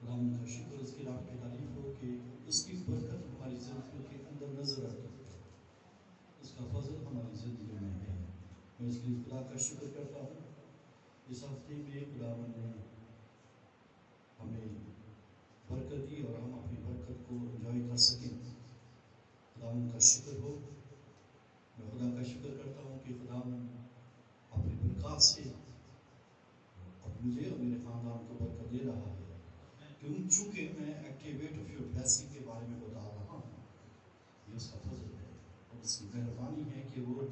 خداوند کا شکر اس کی رحمت کی تعریف ہو کہ اس کی برکت ہماری زندگیوں کے اندر نظر آتی ہے، اس کا فضل ہماری زندگی میں ہے۔ میں اس کے لیے خدا کا شکر کرتا ہوں۔ اس ہفتے میں خداوند نے ہمیں برکت دی اور ہم اپنی برکت کو انجوائے کر سکیں۔ خداوند کا شکر ہو۔ میں خدا کا شکر کرتا ہوں کہ خداوند اپنی برکات سے اب مجھے اور میرے خاندان کو برکت دے رہا ہے، چونکہ میں ایکٹیویٹ آف یور بلیسنگ کے بارے میں بتا رہا ہوں۔ یہ اس کا فضل ہے اور اس کی مہربانی ہے کہ وہ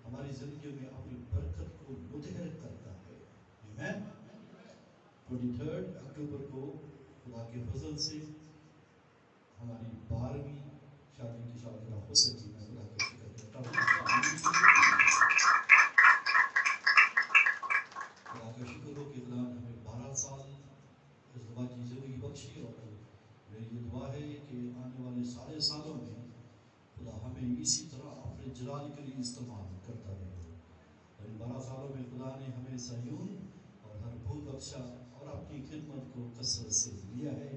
ہماری زندگی میں اپنی برکت کو متحرک کرتا ہے۔ آمین۔ 23 اکتوبر کو خدا کے فضل سے ہماری 12ویں شادی کی سالگرہ ہو سکی۔ میں خدا کا شکر کرتا ہوں۔ خدا کا شکر ہو کہ خدا نے ہمیں 12 سال ازدواج کی زندگی بخشی، اور میری یہ دعا ہے کہ آنے والے سارے سالوں میں خدا ہمیں اسی طرح اپنے جلال کے لیے استعمال کرتا رہے۔ اور ان 12 سالوں میں خدا نے ہمیں صہیون اور ہر پھول بخشا اور اپنی خدمت کو کثرت سے لیا ہے۔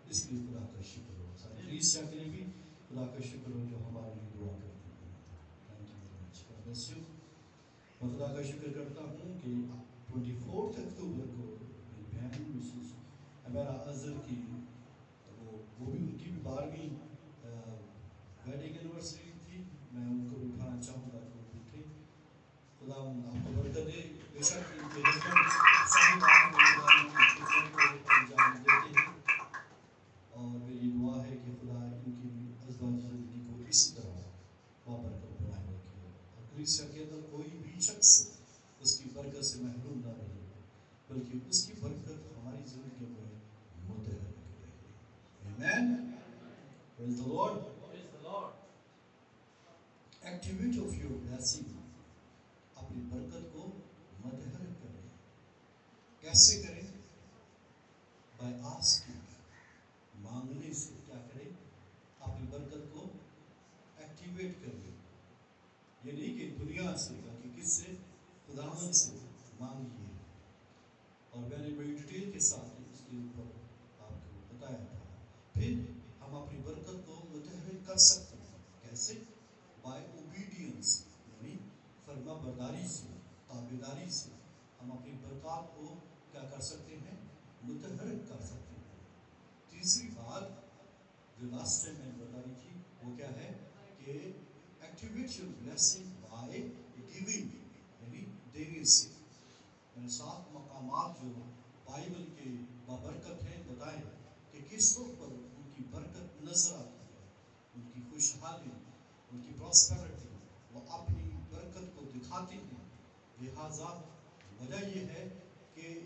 اس کے لیے خدا کا شکر ہو۔ سارے کلیسیا کے لیے بھی خدا کا شکر ہو جو ہمارے لیے دعا کرتی ہے۔ Thank you very much. God bless you. میں خدا کا شکر کرتا ہوں کہ 24 اکتوبر کو میری بہن مسز ہمارا اظہر کی وہ بھی ان کی بھی 12ویں ویڈنگ اینیورسری تھی۔ میں ان کو بھی اٹھانا چاہوں گا کہ وہ بھی اٹھے۔ خدا آپ کو برکت دے۔ بے شک ان کے ہسبینڈ صحیح بات ہے، خدا ان کی خدمت کو انجام دیتے ہیں، اور میری دعا ہے کہ خدا ان کی ازدواجی زندگی کو اسی طرح بابرکت بنائے رکھے، اور کلیسیا کے اندر کوئی بھی شخص اس کی برکت سے محروم نہ رہے، بلکہ اس کی برکت ہماری زندگی میں متحرک رہے۔ آمین۔ Praise the Lord. Praise the Lord. Activate of your blessing. اپنی برکت کو متحرک کریں۔ کیسے کریں؟ By asking. مانگنے سے کیا کریں؟ اپنی برکت کو ایکٹیویٹ کریں۔ یہ نہیں کہ دنیا سے، بلکہ کس سے؟ خداوند سے مانگیے۔ اور میں نے بڑی ڈیٹیل کے ساتھ اس کے اوپر آپ کو بتایا تھا۔ پھر ہم اپنی برکت کو متحرک کر سکتے ہیں۔ کیسے؟ بائی اوبیڈینس، یعنی فرما برداری سے، تابعداری سے ہم اپنی برکات کو کیا کر سکتے ہیں؟ متحرک کر سکتے ہیں۔ تیسری بات جو لاسٹ ٹائم میں نے بتائی تھی وہ کیا ہے کہ activate your blessing by giving, یعنی دینے سے۔ میں نے 7 مقامات جو بائبل کے بابرکت ہیں بتائے کہ کس طور پر ان کی برکت نظر آتی ہے، ان کی خوشحالی، ان کی پراسپیرٹی، وہ اپنی برکت کو دکھاتے ہیں۔ لہٰذا وجہ یہ ہے کہ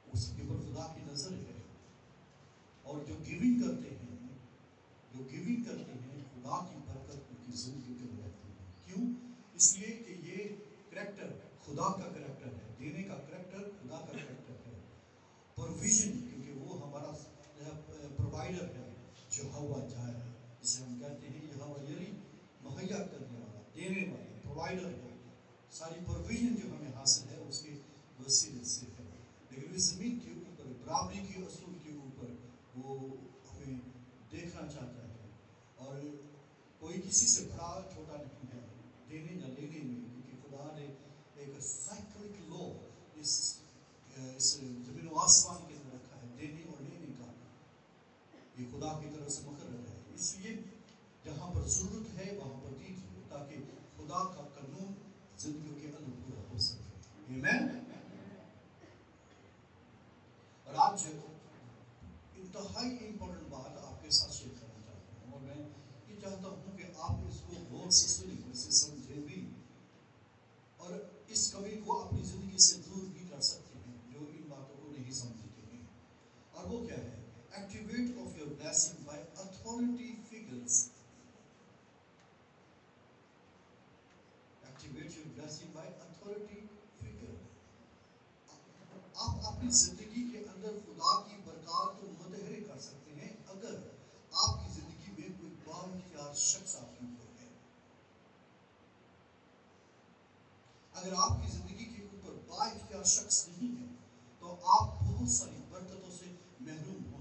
اس کے اوپر خدا کی نظر ہے، اور جو گیونگ کرتے ہیں خدا کی برکت ان کی زندگی کے رہتی ہے۔ کیوں؟ اس لیے کہ یہ کریکٹر خدا کا کریکٹر ہے، دینے کا کریکٹر خدا کا کریکٹر ہے۔ پروویژن، کیونکہ وہ ہمارا پرووائڈر ہے، یہوہ جائر، جسے ہم کہتے ہیں یہوہ یری، مہیا کرنے والا، دینے والا، پرووائڈر ہے۔ ساری پروویژن جو ہمیں حاصل ہے اس کے وسیلے سے ہے، لیکن اس زمین کے اوپر برابری کے اصول کے اوپر وہ ہمیں دیکھنا چاہتا ہے، اور کوئی کسی سے بڑا چھوٹا نہیں ہے دینے یا لینے میں، کیونکہ خدا نے ایک سائیکلک لا اس زمین و آسمان کے اندر رکھا ہے، دینے اور لینے کا۔ یہ خدا کی طرف سے مقرر ہے، اس لیے جہاں پر ضرورت ہے وہاں پر دیجیے تاکہ خدا کا قانون زندگیوں کے اندر پورا ہو سکے۔ آمین۔ اور آج انتہائی امپورٹنٹ بات آپ کے ساتھ شیئر کرنا چاہتا ہوں، اور میں یہ چاہتا ہوں کہ آپ اس کو غور سے سنیں، اسے سمجھیں بھی، اور اس کمی کو اپنی زندگی سے دور بھی کر سکتے ہیں جو ان باتوں کو نہیں سمجھتے ہیں۔ اور وہ کیا ہے؟ Activate of your blessing by authority figures. Activate your blessing by authority figure. آپ اپنی زندگی کے اندر خدا کی برکات کو متحرک کر سکتے ہیں اگر آپ کی زندگی میں کوئی بااختیار شخص آپ کے اوپر ہے۔ اگر آپ کی زندگی کے اوپر بااختیار شخص نہیں ہے تو آپ بہت ساری برکتوں سے محروم ہو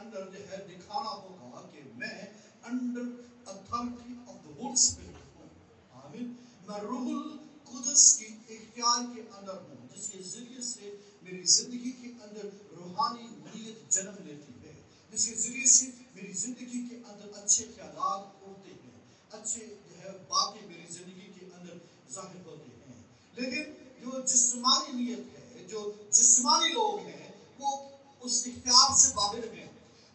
اندر جو ہے دکھانا ہوگا کہ میں under authority of the whole spirit ہوں. آمین. میں روح القدس کی اختیار کے اندر ہوں، جس کے ذریعے سے میری زندگی کے اندر روحانی نیت جنم لیتی ہے، جس کے ذریعے سے میری زندگی کے اندر اچھے خیالات ہوتے ہیں، اچھے جو ہے باتیں میری زندگی کے اندر ظاہر ہوتے ہیں. لیکن جو جسمانی نیت ہے، جو جسمانی لوگ ہیں، وہ اس اختیار سے باہر ہیں.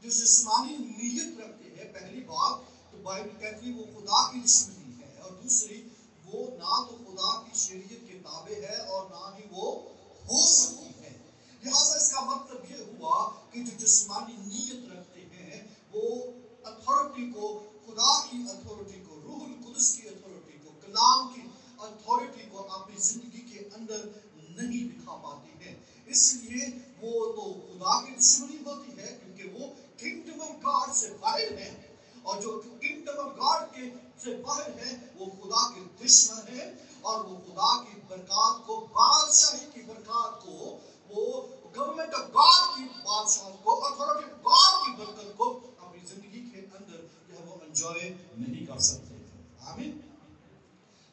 جو جسمانی نیت رکھتے ہیں، پہلی بات تو بائبل کہتی ہے وہ خدا کی دشمنی ہے، اور دوسری وہ نہ تو خدا کی شریعت کے تابع ہے اور نہ ہی وہ ہو سکتی ہے. لہٰذا اس کا مطلب یہ ہوا کہ جو جسمانی نیت رکھتے ہیں وہ اتھارٹی کو، خدا کی اتھارٹی کو، روح القدس کی اتھارٹی کو، کلام کی اتھارٹی کو اپنی زندگی کے اندر نہیں دکھا پاتے ہیں. اس لیے وہ تو خدا کی دشمنی ہوتی ہے کیونکہ وہ کنگڈم آف گاڈ سے باہر ہیں، اور جو کنگڈم آف گاڈ کے سے باہر ہیں وہ خدا کے دشمن ہیں، اور وہ خدا کی برکات کو، بادشاہی کی برکات کو، وہ گورنمنٹ آف گاڈ کی بادشاہت کو، اتھارٹی آف گاڈ کی برکت کو اپنی زندگی کے اندر جو ہے وہ انجوائے نہیں کر سکتے ہیں. آمین.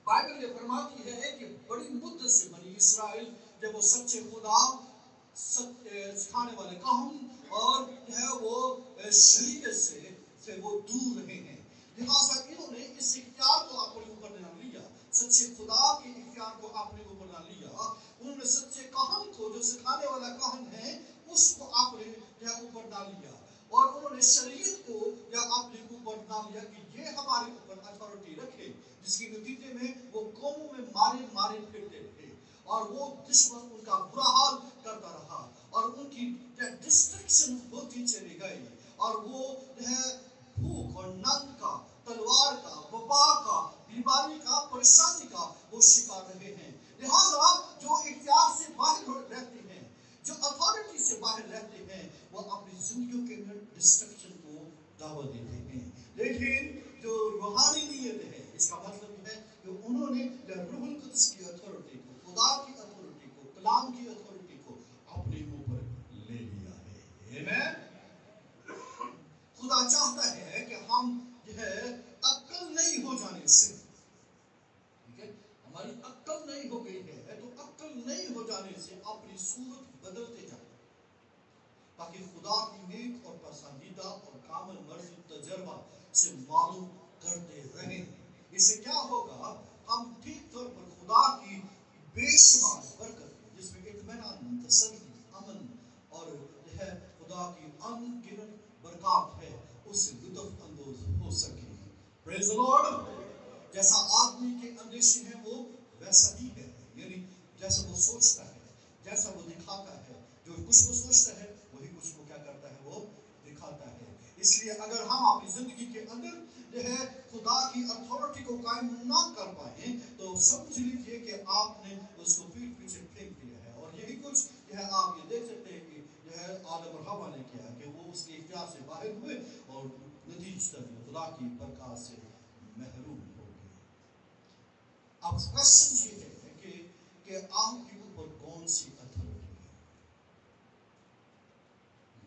بائبل یہ فرماتی ہے کہ بڑی مدت سے بنی اسرائیل جب وہ سچے خدا سکھانے والے کام اور جو ہے وہ شریعت سے وہ دور رہے ہیں. لہٰذا انہوں نے اس اختیار کو اپنے اوپر نہ لیا، سچے خدا کے اختیار کو اپنے اوپر نہ لیا. انہوں نے سچے کہن کو، جو سکھانے والا کہن ہے، اس کو اپنے جو ہے اوپر نہ لیا، اور انہوں نے شریعت کو یا اپنے اوپر نہ لیا کہ یہ ہمارے اوپر اتھارٹی رکھے، جس کے نتیجے میں وہ قوموں میں مارے پھرتے رہے، اور وہ دشمن ان کا برا حال کرتا رہا، اور ان کی ڈسٹرکشن ہوتی چلی گئی، اور وہ جو ہے بھوک اور ننگ کا، تلوار کا، وبا کا، بیماری کا، پریشانی کا وہ شکار رہے ہیں. لہٰذا جو اختیار سے باہر رہتے ہیں، جو اتھارٹی سے باہر رہتے ہیں، وہ اپنی زندگیوں کے اندر ڈسٹرکشن کو دعوت دیتے ہیں. لیکن جو روحانی نیت ہے، اس کا مطلب ہے کہ انہوں نے روح القدس کی اتھارٹی کو، خدا کی اتھارٹی کو، کلام کی اتھارٹی کو اپنے اوپر لے لیا ہے. آمین. خدا چاہتا ہے کہ ہم جو ہے عقل نہیں ہو جانے سے، ٹھیک ہے، ہماری عقل نہیں ہو گئی ہے تو عقل نہیں ہو جانے سے اپنی صورت بدلتے جائیں، تاکہ خدا کی نیک اور پسندیدہ اور کامل مرضی تجربہ سے معلوم کرتے رہیں. اس سے کیا ہوگا؟ ہم ٹھیک طور پر خدا کی بے شمار برکت، جس میں اطمینان، تسلی، امن اور جو ہے خدا کی ان گنت برکات ہے، اس سے لطف اندوز ہو سکے. پریز دی لارڈ. جیسا آدمی کے اندیشے ہیں وہ ویسا ہی ہے، یعنی جیسا وہ سوچتا ہے، جیسا وہ دکھاتا ہے. جو کچھ وہ سوچتا ہے وہی کچھ وہ کیا کرتا ہے، وہ دکھاتا ہے. اس لیے اگر ہم اپنی زندگی کے اندر جو ہے خدا کی اتھارٹی کو قائم نہ کر پائیں تو سمجھ لیجیے کہ آپ نے اس کو پیٹ پیچھے پھینک دیا ہے. اور یہی کچھ جو ہے آپ یہ دیکھ سکتے ہیں کہ جو ہے آدم اور حوا نے کیا کہ وہ اس کے اختیار سے باہر ہوئے اور نتیجتاً خدا کی برکات سے محروم ہو گئے. اب کوشچن یہ ہے کہ آپ کے اوپر کون سی اتھارٹی ہے؟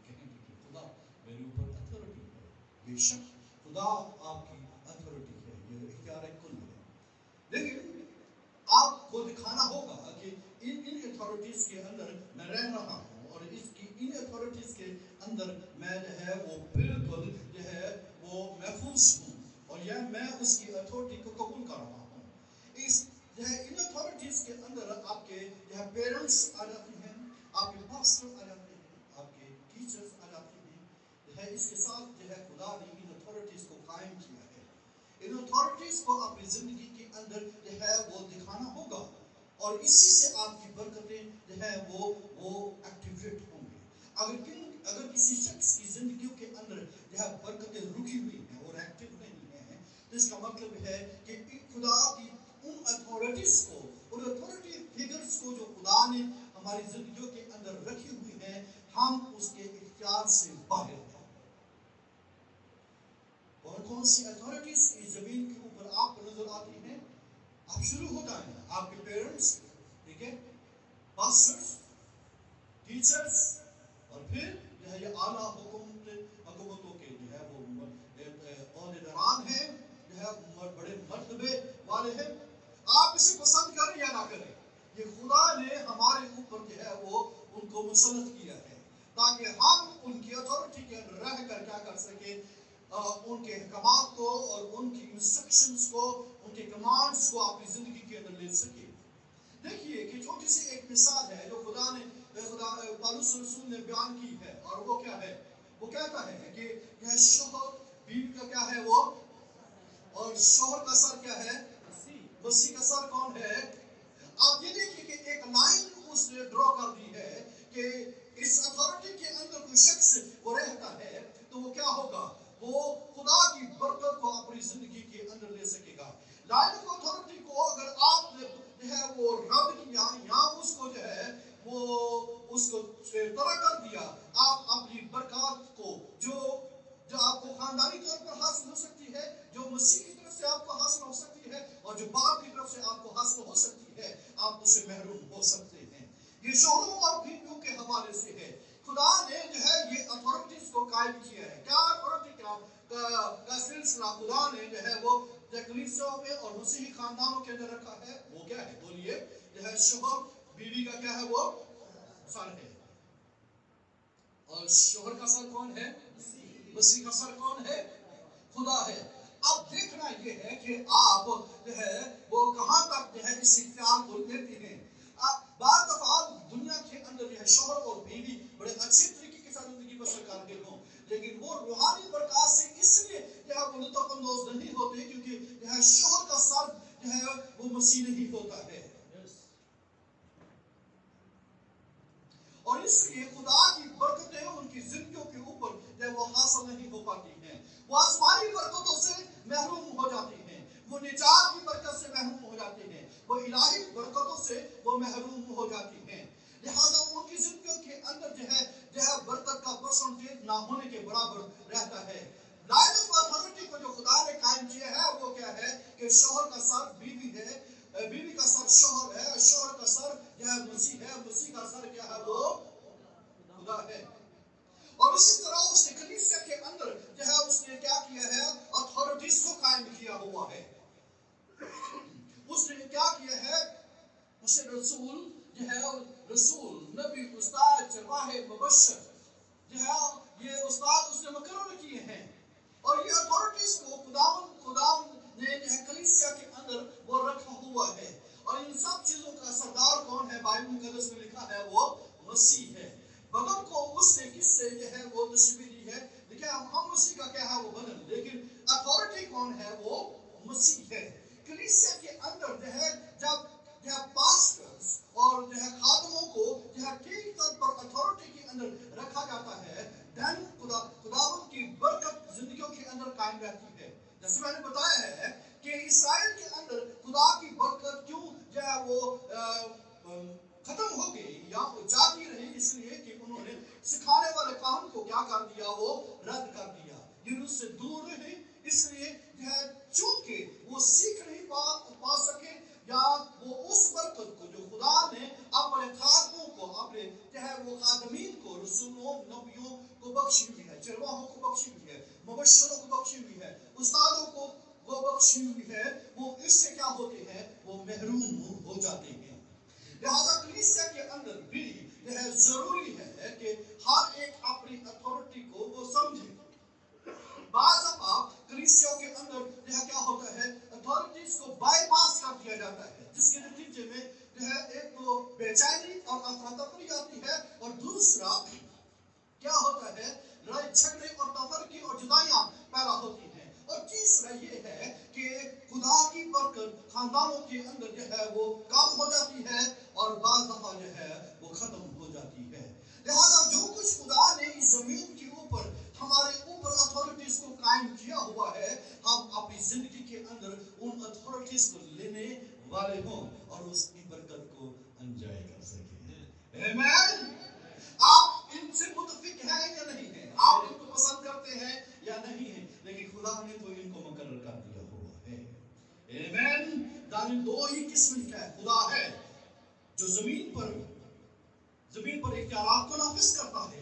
کہیں گے کہ خدا میرے اوپر اتھارٹی ہے. بے شک خدا آپ کی اتھارٹی ہے، یہ اختیار کل ہے. لیکن آپ کو دکھانا ہوگا کہ ان اتھارٹیز کے اندر میں رہ رہا ہوں، اور اس کی ان اتھارٹیز کے اندر میں جو ہے وہ بالکل جو ہے وہ محفوظ ہوں، اور یہ میں اس کی اتھارٹی کو قبول کر رہا ہوں. اس جو ہے ان اتھارٹیز کے اندر آپ کے جو ہے پیرنٹس آ جاتے ہیں، آپ کے پاسٹر آ جاتے ہیں، آپ کے ٹیچرز آ جاتے ہیں. جو ہے اس کے ساتھ جو ہے خدا نے ان اتھارٹیز کو قائم کیا ہے. ان اتھارٹیز کو اپنی زندگی کے اندر جو ہے وہ دکھانا ہوگا، اور اسی سے آپ کی برکتیں جو ہے وہ ایکٹیویٹ ہوں گی. اگر کسی شخص کی زندگیوں کے اندر جو ہے برکتیں رکی ہوئی ہیں اور ایکٹیو نہیں ہیں، تو اس کا مطلب ہے کہ خدا کی ان اتھارٹیز کو، ان اتھارٹی فگرز کو جو خدا نے ہماری زندگیوں کے اندر رکھی ہوئی ہیں، ہم اس کے اختیار سے باہر ہیں. اور کون سی اتھارٹیز اس زمین کے اوپر آپ کو نظر آتی ہیں؟ آپ شروع ہو جائیں، آپ کے پیرنٹس، ٹھیک ہے، پاسٹرز، ٹیچرز، اور پھر جو جو ہے یہ اعلیٰ حکومتوں کے جو ہے وہ عہدیداران ہیں، جو ہے بڑے مرتبے والے ہیں. آپ اسے پسند کریں یا نہ کریں، یہ خدا نے ہمارے اوپر جو ہے وہ ان کو مسلط کیا ہے تاکہ ہم ان کی اتھارٹی کے اندر رہ کر کیا کر سکیں، ان کے احکامات کو اور ان کی انسٹرکشنز کو، ان کے کمانڈز کو اپنی زندگی کے اندر لے سکیں. دیکھیے کہ چھوٹی سی ایک مثال ہے جو خدا پالوس رسول نے بیان کی ہے، اور وہ کیا ہے؟ وہ کہتا ہے کہ یہ شوہر بیوی کا کیا ہے وہ، اور شوہر کا سر کیا ہے؟ مسیح کا سر کون ہے؟ آپ یہ دیکھیے کہ ایک لائن اس نے ڈرا کر دی ہے کہ اس اتھارٹی کے اندر کوئی شخص وہ رہتا ہے تو وہ کیا ہوگا؟ وہ خدا کی برکت کو اپنی زندگی کے اندر لے سکے گا. لائن آف اتھارٹی کو اگر آپ نے جو ہے وہ رد کیا یا اس کو جو ہے وہ اس کو ترک کر دیا، آپ اپنی برکات کو جو آپ کو خاندانی طور پر حاصل ہو سکتی ہے، جو مسیح کی طرف سے آپ کو حاصل ہو سکتی ہے، اور جو باپ کی طرف سے آپ کو حاصل ہو سکتی ہے، آپ اسے محروم ہو سکتے ہیں. یہ شوہروں اور بیویوں کے حوالے سے ہے. خدا نے جو ہے یہ اتھارٹیز کو قائم کیا ہے. کیا اتھارٹی کا سلسلہ خدا نے جو ہے وہ کلیسیوں میں اور مسیحی خاندانوں کے اندر رکھا ہے؟ وہ کیا ہے؟ بولیے. جو ہے شوہر بیوی کا کیا ہے وہ سر ہے، اور شوہر کا سر کون ہے؟ مسیح کا سر کون ہے؟ خدا ہے. اب دیکھنا یہ ہے کہ آپ جو ہے وہ کہاں تک جو ہے اس اختیار کو لیتے ہیں. بعض دفعہ دنیا کے اندر جو ہے شوہر اور بیوی بڑے اچھے طریقے کے ساتھ زندگی بسر کرتے ہوں، لیکن وہ روحانی برکات سے اس لیے جو ہے وہ لطف اندوز نہیں ہوتے کیونکہ جو ہے شوہر کا سر جو ہے وہ مسیح نہیں ہوتا ہے. اور اس لیے خدا کی برکتیں ان کی زندگیوں کے اوپر جو ہے وہ حاصل نہیں ہو پاتی ہیں. وہ آسمانی برکتوں سے محروم ہو جاتے ہیں، وہ نجات کی برکت سے محروم ہو جاتے ہیں، وہ الہی برکتوں سے وہ محروم ہو جاتی ہیں. لہذا ان کی زندگیوں کے اندر جو ہے برکت کا پرسنٹیج نہ ہونے کے برابر رہتا ہے. لائن آف اتھارٹی کو جو خدا نے قائم کیا ہے وہ کیا ہے کہ شوہر کا سر بیوی ہے، بیوی کا سر شوہر ہے، شوہر کا سر جو ہے مسیح ہے، مسیح کا سر کیا ہے وہ خدا ہے. اور اسی طرح اس نے کلیسیا کے اندر جو ہے اس نے کیا کیا ہے؟ اتھارٹیز کو قائم کیا ہوا ہے. اس نے کیا کیا ہے؟ اسے رسول جو ہے رسول، نبی، استاد، چرواہ، مبشر جو ہے یہ استاد اس نے مقرر کیے ہیں. اور یہ اتھارٹیز کو خدا نے جو ہے کلیسیا کے اندر وہ رکھا ہوا ہے. اور ان سب چیزوں کا سردار کون ہے؟ بائبل مقدس میں لکھا ہے وہ مسیح ہے. بدن کو اس نے کس سے جو ہے وہ تشبیہ دی ہے؟ دیکھیں ہم مسیح کا کیا ہے وہ بدن، لیکن اتھارٹی کون ہے؟ وہ مسیح ہے. کلیسیا کے اندر جو ہے جب جو ہے پاسٹرز اور جو ہے خادموں کو جو ہے ٹھیک طور پر اتھارٹی کے اندر رکھا جاتا ہے، دین خداوند کی برکت زندگیوں کے اندر قائم رہتی ہے. جیسے میں نے بتایا ہے کہ اسرائیل کے اندر خدا کی برکت کیوں جو ہے وہ ختم ہو گئی یا جاتی رہی، اس لیے کہ انہوں نے سکھانے والے کام کو کیا کر دیا؟ وہ رد کر دیا. یہ اس سے دور رہے، اس لیے جو ہے چونکہ وہ سیکھ نہیں پا سکے، یا وہ اس برکت کو جو خدا نے اپنے خادموں کو، اپنے جو ہے وہ خادمین کو، رسولوں، نبیوں کو بخشی ہوئی ہے، چرواہوں کو بخشی ہوئی ہے، مبشروں کو بخشی ہوئی ہے، استادوں کو وہ بخشی ہوئی ہے، وہ اس سے کیا ہوتے ہیں؟ وہ محروم ہو جاتے ہیں. لہذا کلیسیا کے اندر بھی یہ ضروری ہے کہ ہر ایک اپنی اتھارٹی کو وہ سمجھے. بعض دفعہ کلیسیوں کے اندر یہ کیا ہوتا ہے؟ اتھارٹیز کو بائی پاس کر دیا جاتا ہے، جس کے نتیجے میں جو ہے ایک تو بے چینی اور افراتفری آتی ہے، اور دوسرا کیا ہوتا ہے؟ لڑائی جھگڑے اور تفرقے اور جدائیاں پیدا ہوتی ہیں. اور تیسرا یہ ہے کہ خدا کی برکت خاندانوں کے اندر جو ہے وہ کم ہو جاتی ہے، اور بعض دفعہ جو ہے وہ ختم ہو جاتی ہے. لہذا جو کچھ خدا نے اس زمین کے اوپر ہمارے اوپر اتھارٹیز کو قائم کیا ہوا ہے، ہم اپنی زندگی کے اندر ان اتھارٹیز کو لینے والے ہوں اور اس کی برکت کو انجوائے کر سکیں. آمین. آپ ان سے متفق ہیں یا نہیں ہیں؟ آپ ان کو پسند کرتے ہیں یا نہیں ہیں؟ لیکن خدا نے تو ان کو مقرر کر دیا ہوا ہے. آمین. دانیل 2 ہی قسم کا خدا ہے جو زمین پر اختیارات کو نافذ کرتا ہے،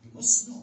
You must know,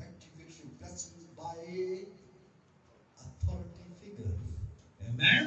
Activation blessing by authority figure. Amen.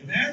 Amen.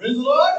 Praise the Lord.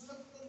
70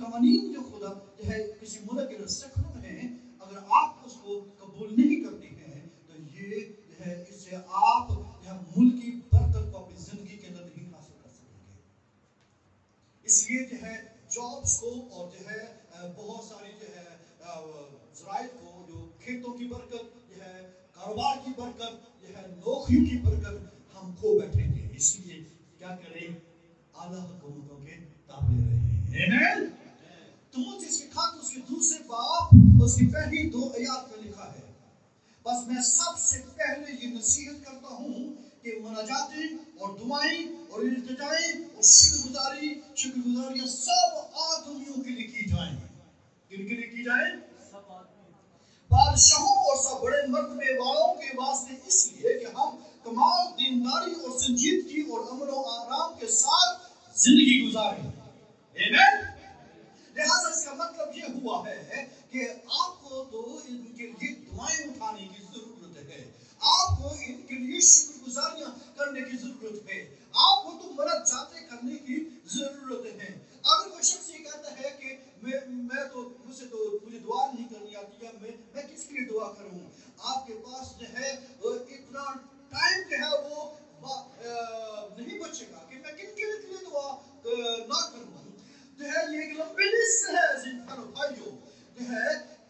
قوانین جو خدا جو ہے کسی ملک کے رسکن ہیں، اگر آپ اس کو قبول نہیں کرتے ہیں تو یہ جو ہے اس سے آپ جو ہے ملکی برکت کو اپنی زندگی کے اندر نہیں حاصل کر سکیں گے۔ اس لیے جو ہے جابس کو اور جو ہے بہت ساری جو ہے ذرائع کو، جو کھیتوں کی برکت جو ہے، کاروبار کی برکت جو ہے، نوکریوں کی برکت ہم کھو بیٹھے تھے۔ اس لیے کیا کریں؟ اعلیٰ حکومتوں کے تابع رہے۔ آمین۔ تیموتھیوس کے خط اس کے دوسرے باب اس کی پہلی 2 آیات میں لکھا ہے، بس میں سب سے پہلے یہ نصیحت کرتا ہوں کہ مناجاتیں اور دعائیں اور التجائیں اور شکر گزاریاں سب آدمیوں کے لیے کی جائیں۔ کن کے لیے کی جائیں؟ سب آدمیوں۔ بادشاہوں اور سب بڑے مرتبے والوں کے واسطے اس لیے کہ ہم کمال دینداری اور سنجیدگی اور امن و آرام کے ساتھ زندگی گزاریں۔ آمین۔ لہذا اس کا مطلب یہ ہوا ہے کہ آپ کو تو ان کے لیے دعائیں اٹھانے کی ضرورت ہے، آپ کو ان کے لیے شکر گزاریاں کرنے کی ضرورت ہے، آپ کو تو مناجاتیں کرنے کی ضرورت ہے۔ اگر کوئی شخص یہ کہتا ہے کہ مجھے دعا نہیں کرنی آتی ہے، میں کس کے لیے دعا کروں؟ آپ کے پاس جو ہے اتنا ٹائم جو ہے وہ نہیں بچے گا کہ میں کن کے لیے دعا نہ کروں۔ جو ہے یہ ایک لمبی لسٹ ہے بھائیوں، جو ہے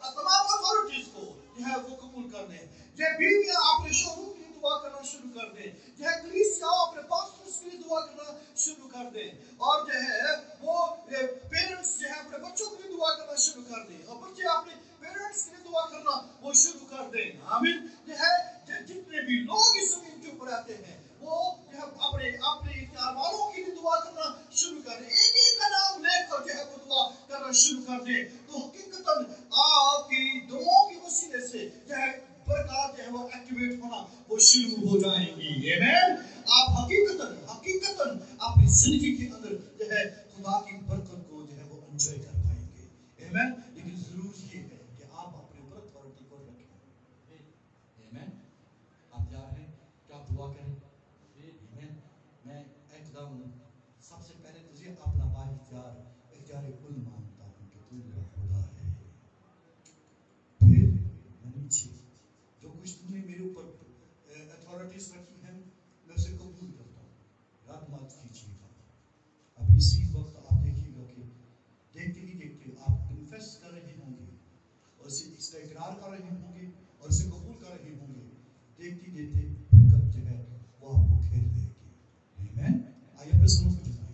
تمام اتھارٹیز کو جو ہے وہ قبول کر دیں، جو بیویاں اپنے شوہروں کے لیے دعا کرنا شروع کر دیں، جو ہے کلیسیا اپنے پاسٹرز کے لیے دعا کرنا شروع کر دیں، اور جو ہے وہ پیرنٹس جو ہے اپنے بچوں کے لیے دعا کرنا شروع کر دیں، اور بچے اپنے پیرنٹس کے لیے دعا کرنا وہ شروع کر دیں۔ آمین۔ جو ہے جتنے بھی لوگ اس زمین کے اوپر آتے ہیں وہ جو ہے اپنے اختیار والوں کے لیے دعا کرنا شروع کر دیں، ایک کا نام لے کر جو ہے وہ دعا کرنا شروع کر دیں، تو حقیقتاً آپ کی دعاؤں کی وسیلے سے جو ہے برکات جو ہے وہ ایکٹیویٹ ہونا وہ شروع ہو جائیں گی۔ آمین۔ آپ حقیقتاً اپنی زندگی کے اندر جو ہے خدا کی برکت کو جو ہے وہ انجوائے کر پائیں گے۔ آمین۔ لیکن ضرور یہ ہے کہ آپ اپنے اوپر اتھارٹی کو رکھیں۔ آمین۔ آپ تیار ہیں کہ آپ دعا کریں؟ آمین۔ میں اقدام سب سے پہلے تجھے اپنا اختیار کل مانتا ہوں کہ تو میرا خدا ہے، پھر میں نیچے جو کچھ تم نے میرے اوپر اتھارٹیز رکھی ہیں میں اسے قبول کرتا ہوں، یاد مت کیجیے گا۔ اب اسی وقت آپ دیکھیے گا کہ دیکھتے ہی دیکھتے آپ کنفیس کر رہے ہوں گے اور اس کا اقرار کر رہے ہوں گے اور اسے قبول کر رہے ہوں گے، دیکھتے دیکھتے برکت جو ہے وہ آپ کو گھیر لے گی۔ آمین۔ آئیے اپنے سنوں کو جھکائیں۔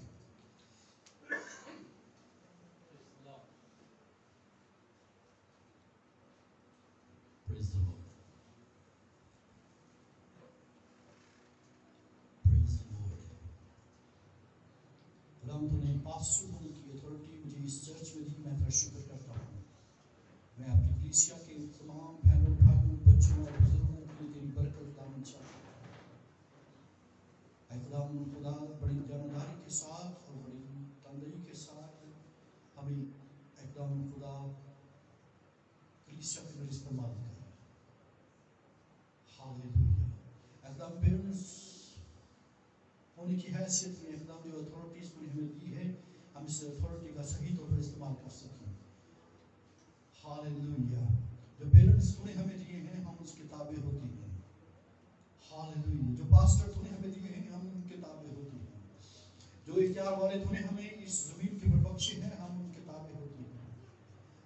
Praise the Lord. Praise the Lord. خداوند تو نے پاسٹر ہونے کی اتھارٹی مجھے اس چرچ میں دی، میں تیرا شکر کرتا ہوں۔ میں اپنی کلیسیا کے تمام بہنوں بھائیوں بچوں اور بزرگوں کے لیے تیری برکت دامن چاہتا ہوں۔ اے خداوند خدا بڑی جانداری کے ساتھ اور بڑی تندری کے ساتھ ہمیں اے خداوند خدا کلیسیا کے اندر استعمال کر۔ ہاللیلویا۔ اقدام پیرنٹس ہونے کی حیثیت میں اقدام جو اتھارٹیز کو ہمیں دی ہے ہم اس اتھارٹی کا صحیح طور پر استعمال کر سکیں۔ ہاللیلویا۔ جو پیرنٹس تو نے ہمیں دیے ہیں ہم اس کے تابع ہوتے ہیں۔ ہاللیلویا۔ جو پاسٹر تو نے ہمیں دیے ہیں ہم ان کے تابع ہوتے ہیں۔ جو اختیار والے تو نے ہمیں اس زمین کے پر بخشے ہیں ہم ان کے تابع ہوتے ہیں۔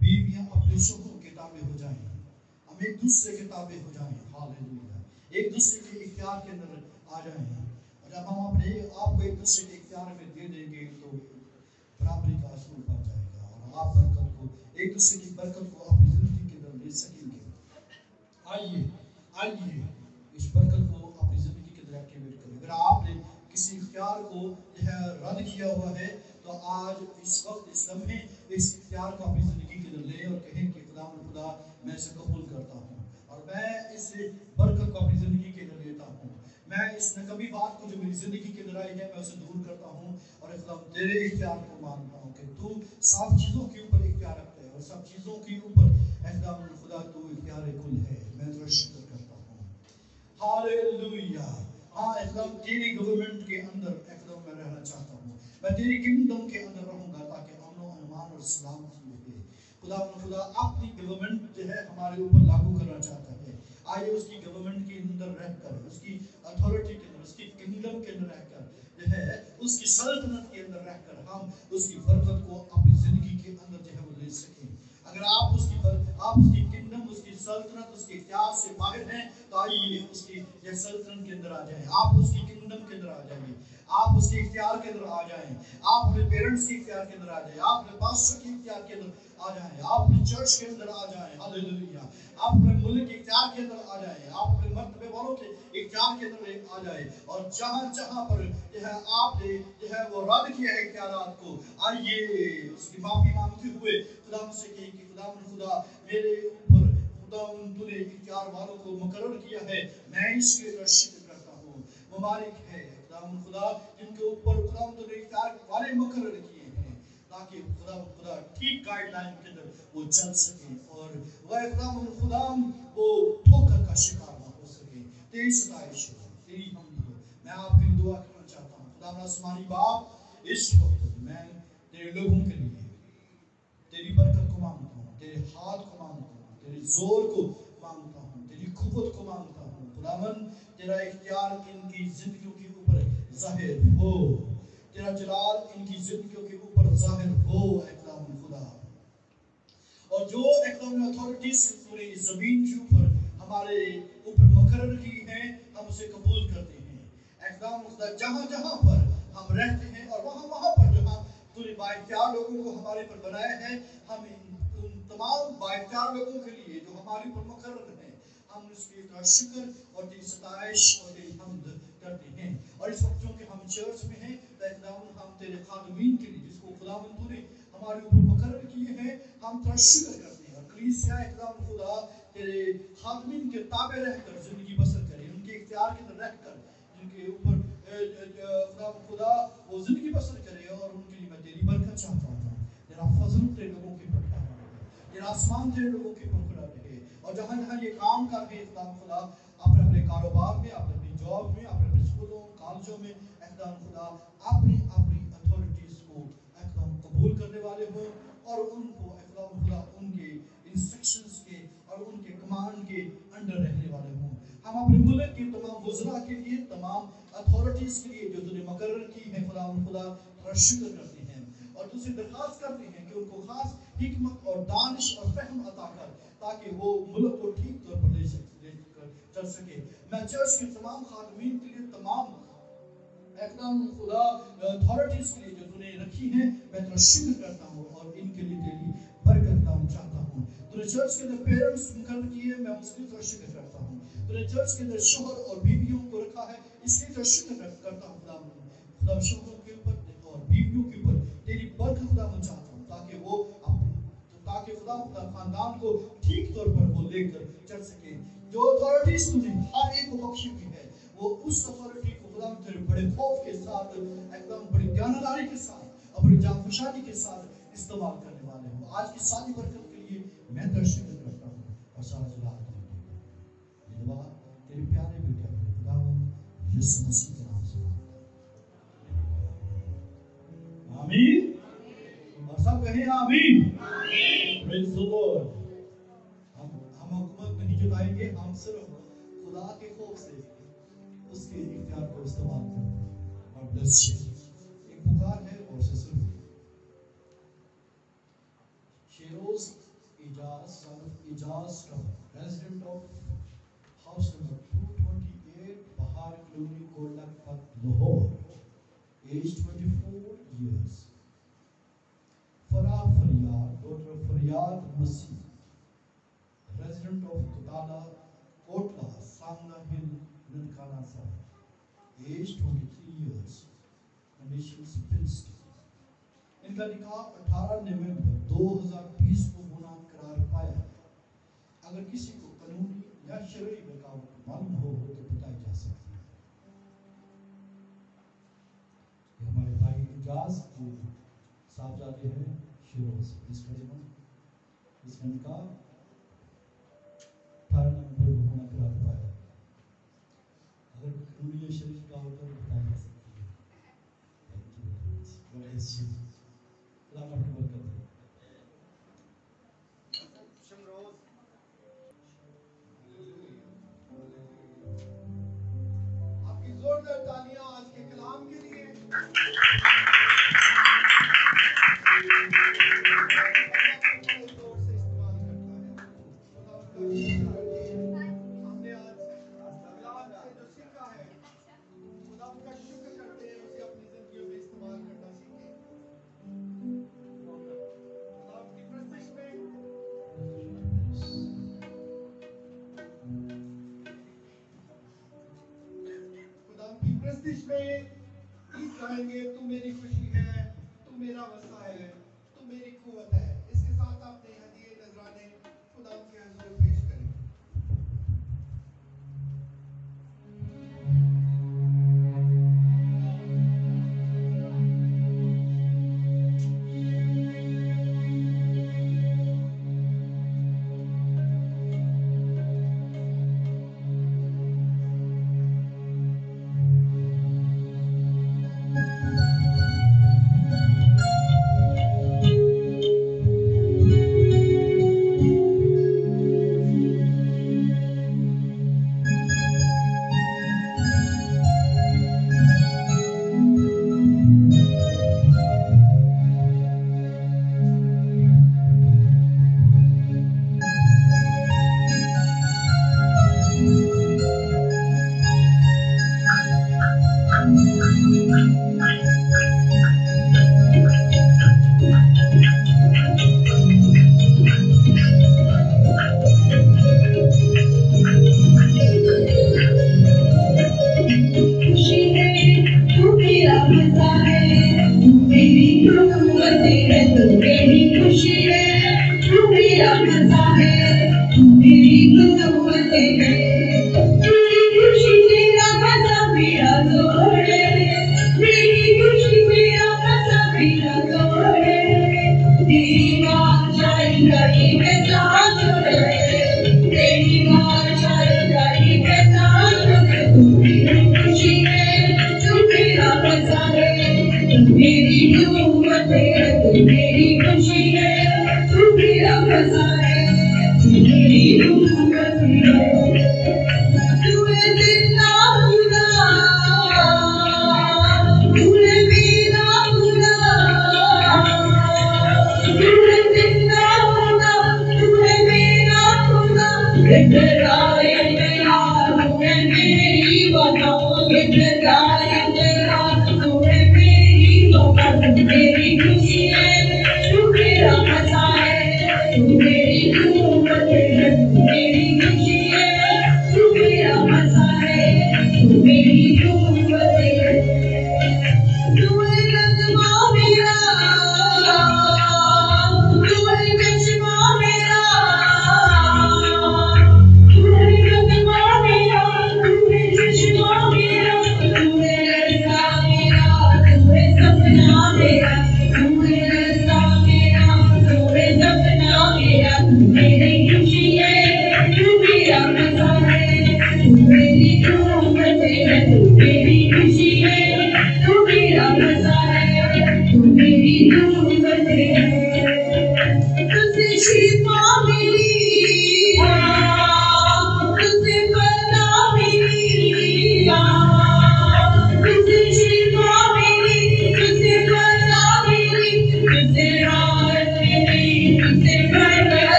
بیویاں اپنے شوہروں کے تابع ہو جائیں، ہم ایک دوسرے کے تابع ہو جائیں۔ ہاللیلویا۔ ایک دوسرے کے اختیار کے اندر آ جائیں، اور جب ہم اپنے آپ کو ایک دوسرے کے اختیار میں دے دیں گے تو برابری کا اصول بن جائے گا، اور آپ برکت کو ایک دوسرے کی برکت کو اپنی زندگی کے اندر لے سکیں گے۔ آئیے اس برکت کو اپنی زندگی کے اندر ایکٹیویٹ کریں۔ اگر آپ نے کسی اختیار کو جو ہے رد کیا ہوا ہے تو آج اس وقت اس لمحے اس اختیار کو اپنی زندگی کے اندر لیں اور کہیں کہ خدا میں اسے قبول کرتا ہوں اور میں اس برکت کو اپنی زندگی کے اندر لیتا ہوں۔ میں اس نکمی بات کو جو میری زندگی کے اندر آئی ہے میں اسے دور کرتا ہوں اور خدا تیرے اختیار کو مانتا ہوں کہ تو سب چیزوں کے اوپر اختیار رکھتا ہے اور سب چیزوں کے اوپر خدا تو اختیار کل ہے۔ میں تیرا شکر کرتا ہوں۔ ہاللیلویا۔ ہاں اقدام تیری گورنمنٹ کے اندر اقدام میں رہنا چاہتا ہوں، میں تیری کنگڈم کے اندر رہوں گا تاکہ امن و امان اور اور سلامتی رہے. خدا اپنی گورنمنٹ جو ہے ہمارے اوپر لاگو کرنا چاہتا ہے. آئیے اس کی گورنمنٹ کے اندر رہ کر, اس کی اتھارٹی کے اندر, اس کی کنگڈم کے اندر رہ کر جو ہے, اس کی سلطنت کے اندر رہ کر ہم اس کی برکت کو اپنی زندگی کے اندر جو ہے وہ لے سکیں. اگر آپ اس کی کنگڈم, اس کی سلطنت, اس کے اختیار سے باہر ہیں تو آئیے اس کی سلطنت کے اندر آ جائیں. آپ اس کی کنگڈم کے اندر آ جائیے, آپ اس کے اختیار کے اندر آ جائیں, آپ اپنے پیرنٹس کے اختیار کے اندر آ جائیں, آپ اپنے پاسٹر کے اختیار کے اندر آ جائیں, آپ اپنی چرچ کے اندر آ جائیں. ہاللیلویا. آپ اپنے ملک کے اختیار کے اندر آ جائیں, آپ اپنے مرتبے والوں کے اختیار کے اندر آ جائیں, اور جہاں جہاں پر جو ہے آپ نے جو ہے وہ رد کیا ہے اختیارات کو, آئیے اس کی معافی مانگتے ہوئے خدا سے کہیں کہ خدا میرے اوپر تو نے اختیار والوں کو مقرر کیا ہے, میں اس کے لیے شکر کرتا ہوں. مبارک ہے خدا جن کے اوپر تو نے اختیار والے مقرر کیے ہیں, تاکہ خدا ٹھیک گائیڈ لائن کے اندر وہ چل سکے, اور وہ خدا وہ ٹھوکر کا شکار نہ ہو سکے. تیری ستائش ہو, تیری حمد ہو. میں آپ کی دعا کرنا چاہتا ہوں. خدا آسمانی باپ, اس وقت میں تیرے لوگوں کے لیے تیری برکت کو مانگتا ہوں, تیرے ہاتھ کو مانگتا ہوں, تیرے زور کو مانگتا ہوں, تیری قوت کو مانگتا ہوں. خداوند تیرا اختیار ان کی زندگیوں کے اوپر ظاہر ہو, تیرا جلال ان کی زندگیوں کے اوپر ظاہر ہو اے خدا. اور جو اتھارٹیز پوری زمین کے اوپر ہمارے اوپر مقرر کی ہیں, ہم اسے قبول کرتے ہیں. اے خدا جہاں جہاں پر ہم رہتے ہیں اور وہاں پر جہاں پورے بااختیار لوگوں کو ہمارے پر بنایا ہے, ہم ان تمام بااختیار لوگوں کے لیے جو ہمارے اوپر مقرر ہیں, ہم اس کے کا شکر اور تیری ستائش اور تیری حمد کرتے ہیں. اور اس وقت چونکہ ہم چرچ میں ہیں تو ہم تیرے خادمین کے لیے جس کو خداوند تو نے ہمارے اوپر مقرر کیے ہیں, ہم تیرا شکر کرتے ہیں. اور کلیسیا خدا تیرے خادمین کے تابع رہ کر زندگی بسر کرے, ان کے اختیار کے اندر رہ کر جن کے اوپر خدا وہ زندگی بسر کرے, اور ان کے لیے میں تیری برکت چاہتا ہوں. تیرا فضل تیرے لوگوں کے پر رہے, تیرا آسمان تیرے لوگوں کے پر کھلا رہے, اور جہاں جہاں یہ کام کر رہے خدا اپنے کاروبار میں, اپنے جاب میں, اپنے اسکولوں کالجوں میں خدا اپنی اتھارٹیز کو قبول کرنے والے ہوں, اور ان کو خدا ان کے انسٹرکشنز کے اور ان کے کمانڈ کے انڈر رہنے والے ہوں. ہم اپنے ملک کے تمام وزراء کے لیے, تمام اتھارٹیز کے لیے جو تو نے مقرر کی ہے خدا شکر کرتے ہیں, اور دوسری درخواست کرتے ہیں کہ ان کو خاص حکمت اور دانش اور فہم عطا کر, تاکہ وہ ملک کو ٹھیک طور پر چل سکے. میں چرچ کے تمام خادمین کے لیے, تمام خدا اتھارٹیز کے لیے جو تو نے رکھی ہیں, میں تیرا شکر کرتا ہوں, اور ان کے لیے تیری برکت کا چاہتا ہوں. تو نے چرچ کے اندر پیرنٹس مقرر کیے, میں اس کے لیے تیرا شکر کرتا ہوں. تو نے چرچ کے اندر شوہر اور بیویوں کو رکھا ہے, اس لیے تیرا شکر کرتا ہوں. خدا شوہروں کے اوپر اور بیویوں کے اوپر تیری برکت خدا میں چاہتا ہوں, تاکہ خدا خاندان کو ٹھیک طور پر وہ لے کر چل سکے. جو اتھارٹیز تو نے ہر ایک کو بخشی ہوئی ہے, وہ اس اتھارٹی کو خدا تیرے بڑے خوف کے ساتھ, بڑی دیانتداری کے ساتھ اور بڑی جانفشانی کے ساتھ استعمال کرنے والے ہوں. آج کی ساری برکت کے لیے میں تیرا شکر کرتا ہوں, اور سارا جلال تیرے. یہ دعا تیرے پیارے بیٹے خداوند یسوع مسیح کے نام سے مانگتا ہوں, آمین. اور سب کہیں آمین. پریز دی لارڈ. ہم حکومت نہیں جتائیں گے, ہم صرف خدا کے خوف سے اس کے اختیار کو استعمال کرتے ہیں. اور بلیس یو. ایک پکار ہے اور اسے سنو. شیروز اجاز son of Ijaz resident of house number 228 Bahar Colony Kolakpat Lahore, age 24 years. Farah Faryad, daughter of Faryad Masih, resident of Kotala Kotla Sangha Hill Nankana Sahib, age 23 years, condition spinster. ان کا نکاح 18 نومبر 2020 کو ہونا قرار پایا ہے. اگر کسی کو قانونی یا شرعی رکاوٹ معلوم ہو تو بتائی جا سکتی ہے. یہ ہمارے بھائی اجاز کے صاحبزادے ہیں شیروز. اس کا نکاح 18 نومبر کو ہونا قرار پایا ہے. اگر قانونی یا شرعی رکاوٹ ہو تو بتائی جا سکتی ہے. خدا آپ کی برکت دے. پرستش میں گیت گائیں گے، تو میری خوشی ہے، تو میرا وسع ہے، تو میری قوت ہے۔ اس کے ساتھ اپنے ہدیے نذرانے خدا کے حضور پیش کریں۔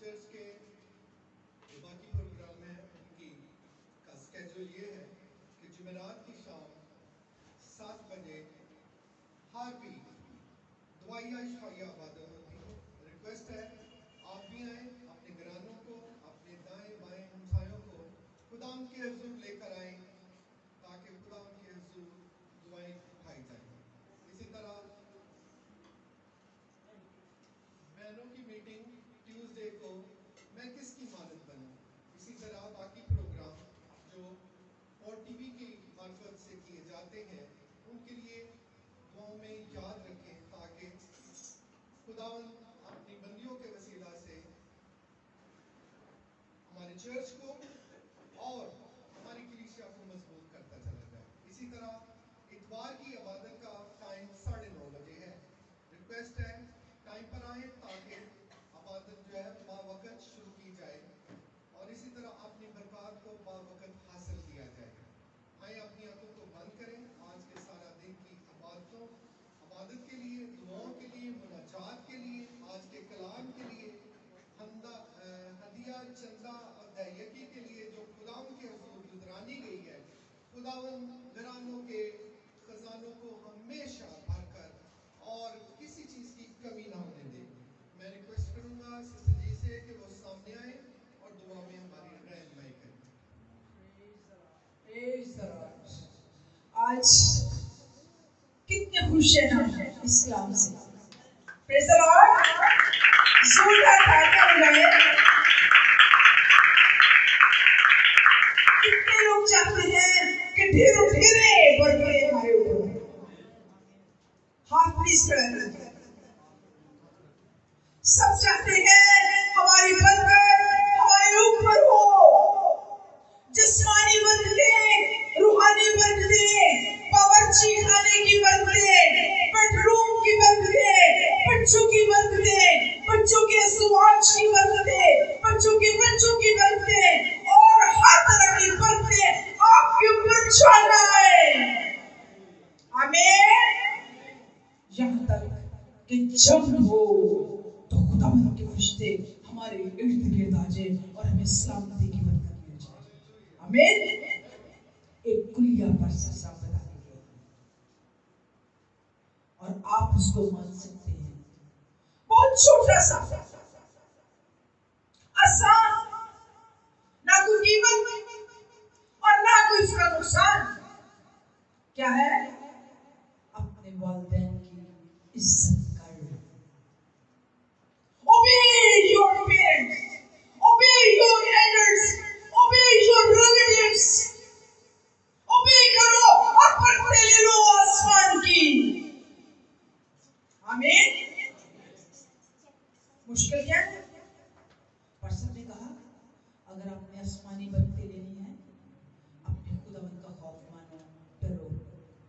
چرچ کے جو باقی پروگرام ہیں ان کی کا اسکیجول یہ ہے کہ جمعرات کی شام 7 بجے ہر ویک دعائیہ شفائیہ عبادت ہوتی ہے۔ ریکویسٹ ہے آپ بھی آئیں، اپنے گرانوں کو، اپنے دائیں بائیں ہمسایوں کو خدا ان کے حضور لے کر آئیں تاکہ خدا ان کے حضور دعائیں اٹھائی جائیں۔ اسی طرح بہنوں کی میٹنگ ٹیوزڈے کو میں کس کی مانند بنوں؟ میں یاد رکھیں تاکہ خداوند اپنی بندیوں کے وسیلہ سے ہمارے چرچ کو اور ہماری کلیسیا کو مضبوط کرتا چلا جائے. اسی طرح اتوار کی عبادت کا ٹائم 9:30 بجے ہے. ریکویسٹ ہے ٹائم پر آئیں تاکہ عبادت جو ہے باوقت شروع کی جائے اور اسی طرح اپنی برکات کو باوقت حاصل کیا جائے. آئیں اپنی آنکھوں کو بند کریں. آج کے سارا دن کی عبادت کے لیے، دعاؤں کے لیے، مناجات کے لیے، آج کے کلام کے لیے، ہدیہ چندہ اور دہیگی کے لیے جو خداوند کے حضور گزرانی گئی ہے، خداوند گھرانوں کے خزانوں کو ہمیشہ بھر کر اور کسی چیز کی کمی نہ ہونے دے. میں ریکویسٹ کروں گا سسٹر جی سے کہ وہ سامنے آئیں اور دعا میں ہماری رہنمائی کریں. آج کتنے خوش ہیں ہم اسلام سے. پریز دی لارڈ. زوردار تھاپڑ لگائے. کتنے لوگ چاہتے ہیں کہ ڈھیروں ڈھیرے برکتیں ہمارے اوپر ہوں. ہاتھ پلیز کھڑا کریں. سب چاہتے ہیں ہماری برکت ہمارے اوپر ہو. جسمانی برکتیں، روحانی برکتیں، باورچی خانے کی برکتیں، بیڈروم کی برکتیں، بچوں کی برکتیں، بچوں کے ازواج کی برکتیں، بچوں کے برکتیں اور ہر طرح کی برکتیں آپ کے اوپر چھا جائے. آمین. یہاں تک کہ جب ہو تو خداوند کے فرشتے ہمارے ارد گرد آ جائے اور ہمیں سلامتی کی برکت مل جائے. آمین. ایک کلیہ پر سا بتا دیجیے اور آپ اس کو مان سکتے ہیں. بہت چھوٹا سا، آسان، نہ کوئی قیمت اور نہ کوئی اس کا نقصان. کیا ہے؟ اپنے والدین کی عزت کر. Obey your parents. Obey your elders. Obey your relatives. Obey کرو اور برکتیں لے لو آسمان کی. آمین. مشکل کیا ہے؟ پرسن نے کہا اگر آپ نے آسمانی برکتیں لینی ہے اپنے خداوند کا خوف مانو، ڈرو.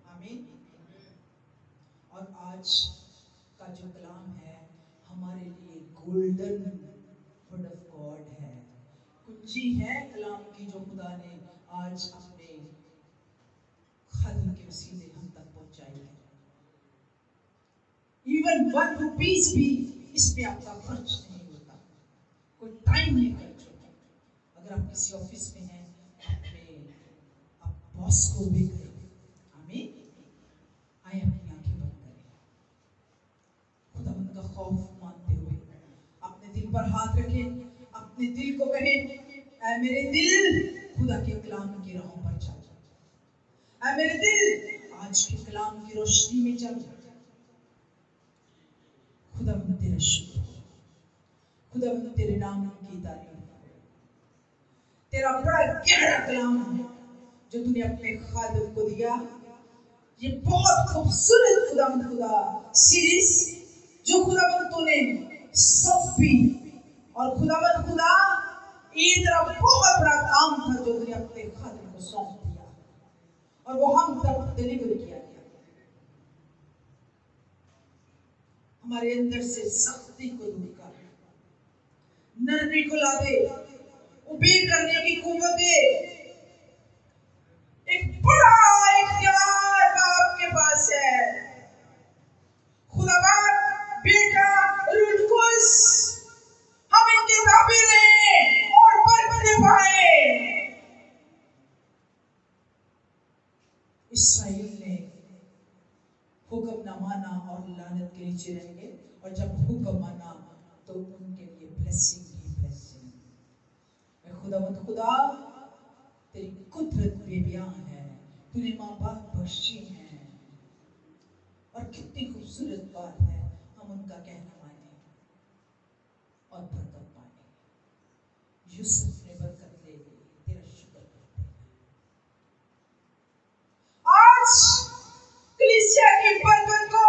آمین. اور آج کا جو کلام ہے ہمارے لیے گولڈن ورڈ آف گاڈ ہے. کنجی ہے کلام کی جو خدا نے آج اپنے خادم کے وسیلے ہم تک پہنچائی ہے. ایون 1 روپیز بھی اس پہ آپ کا خرچ نہیں ہوتا، کوئی ٹائم نہیں خرچ ہوتا. اگر آپ کسی آفس میں ہیں آپ باس کو بھی کریں. آمین. آئے اپنی آنکھیں بند کریں، خدا ان کا خوف مانتے ہوئے اپنے دل پر ہاتھ رکھیں. اپنے دل کو کہیں اے میرے دل خدا کے کلام کی راہوں پر چل. اے میرے دل آج کے کلام کی روشنی میں چل. خدا بند تیرا شکر ہو، خدا بند تیرے نام کی تعریف ہو. تیرا بڑا گہرا کلام ہے جو تو نے اپنے خادم کو دیا. یہ بہت خوبصورت خدا سیریز جو خدا بند تو نے سونپی. اور خدا یہ تیرا بہت بڑا کام تھا جو تو نے اپنے خادم کو سونپ دیا اور وہ ہم تک ڈیلیور کیا گیا. ہمارے اندر سے سختی کو دور کر، نرمی کو لا دے، اوبے کرنے کی قوت دے. ایک بڑا اختیار باپ کے پاس ہے. خدا باپ بیٹا روح القدس ہم ان کے تابع رہیں اور برکتیں پائیں. اسرائیل نے حکم نہ مانا اور لعنت کے نیچے رہیں گے، اور جب حکم مانا تو ان کے لیے بلیسنگ ہی بلیسنگ. خدا تیری قدرت بے بیان ہے. تو نے ماں باپ بخشی ہیں اور کتنی خوبصورت بات ہے ہم ان کا کہنا مانیں اور برکت پائیں. یوسف نے برکت لے لی. تیرا شکر کرتے ہیں. آج کلیسیا کی برکت کو